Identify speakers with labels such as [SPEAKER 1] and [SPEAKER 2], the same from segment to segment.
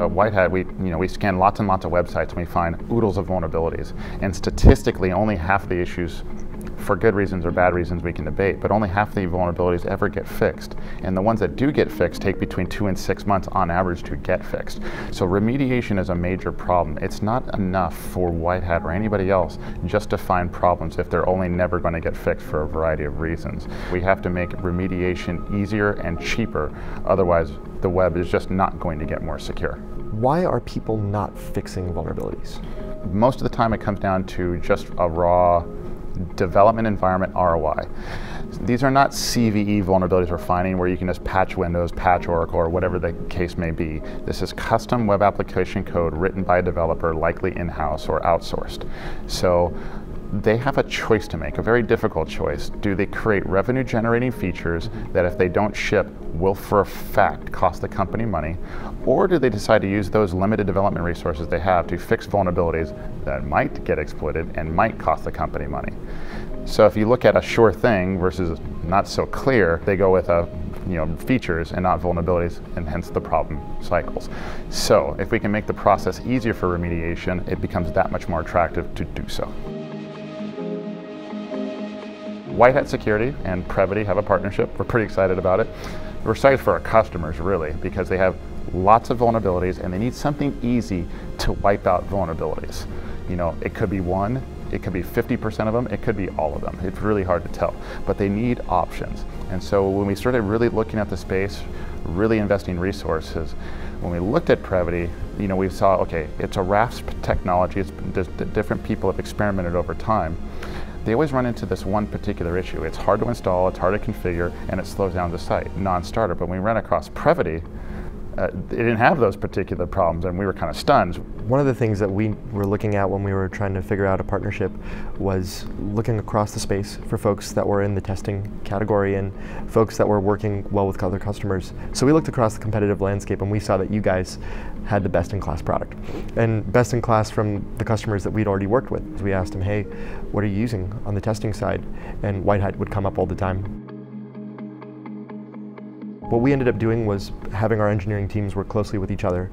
[SPEAKER 1] At WhiteHat, we scan lots and lots of websites and we find oodles of vulnerabilities. And statistically, only half of the issues, for good reasons or bad reasons we can debate, but only half the vulnerabilities ever get fixed. And the ones that do get fixed take between 2 and 6 months on average to get fixed. So remediation is a major problem. It's not enough for WhiteHat or anybody else just to find problems if they're only never going to get fixed for a variety of reasons. We have to make remediation easier and cheaper, otherwise the web is just not going to get more secure.
[SPEAKER 2] Why are people not fixing vulnerabilities?
[SPEAKER 1] Most of the time it comes down to just a raw development environment ROI. These are not CVE vulnerabilities we're finding where you can just patch Windows, patch Oracle, or whatever the case may be. This is custom web application code written by a developer, likely in-house or outsourced. So they have a choice to make, a very difficult choice. Do they create revenue generating features that if they don't ship will for a fact cost the company money, or do they decide to use those limited development resources they have to fix vulnerabilities that might get exploited and might cost the company money? So if you look at a sure thing versus not so clear, they go with features and not vulnerabilities, and hence the problem cycles. So if we can make the process easier for remediation, it becomes that much more attractive to do so. WhiteHat Security and Prevoty have a partnership. We're pretty excited about it. We're excited for our customers, really, because they have lots of vulnerabilities and they need something easy to wipe out vulnerabilities. It could be one, it could be 50% of them, it could be all of them. It's really hard to tell, but they need options. And so when we started really looking at the space, really investing resources, when we looked at Prevoty, we saw, okay, it's a RASP technology, different people have experimented over time. They always run into this one particular issue. It's hard to install, it's hard to configure, and it slows down the site, non-starter. But when we ran across Prevoty, it didn't have those particular problems, and we were kind of stunned.
[SPEAKER 2] One of the things that we were looking at when we were trying to figure out a partnership was looking across the space for folks that were in the testing category and folks that were working well with other customers. So we looked across the competitive landscape and we saw that you guys had the best-in-class product. And best-in-class from the customers that we'd already worked with. We asked them, hey, what are you using on the testing side? And WhiteHat would come up all the time. What we ended up doing was having our engineering teams work closely with each other,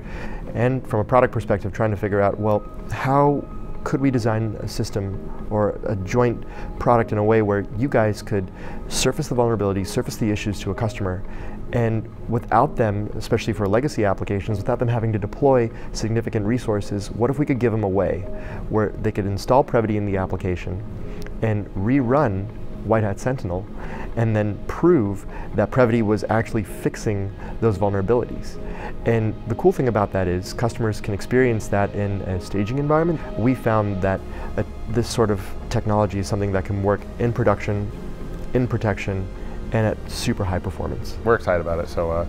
[SPEAKER 2] and from a product perspective, trying to figure out, well, how could we design a system or a joint product in a way where you guys could surface the vulnerabilities, surface the issues to a customer, and without them, especially for legacy applications, without them having to deploy significant resources, what if we could give them a way where they could install Prevoty in the application and rerun WhiteHat Sentinel and then prove that Prevoty was actually fixing those vulnerabilities. And the cool thing about that is customers can experience that in a staging environment. We found that this sort of technology is something that can work in production, in protection, and at super high performance.
[SPEAKER 1] We're excited about it, so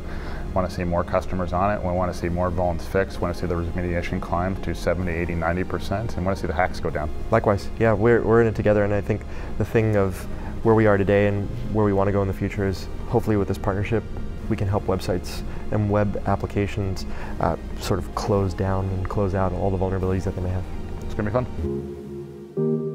[SPEAKER 1] want to see more customers on it. We want to see more vulns fixed, want to see the remediation climb to 70, 80, 90%, and want to see the hacks go down.
[SPEAKER 2] Likewise, yeah, we're in it together, and I think the thing of where we are today and where we want to go in the future is hopefully with this partnership we can help websites and web applications sort of close down and close out all the vulnerabilities that they may have.
[SPEAKER 1] It's going to be fun.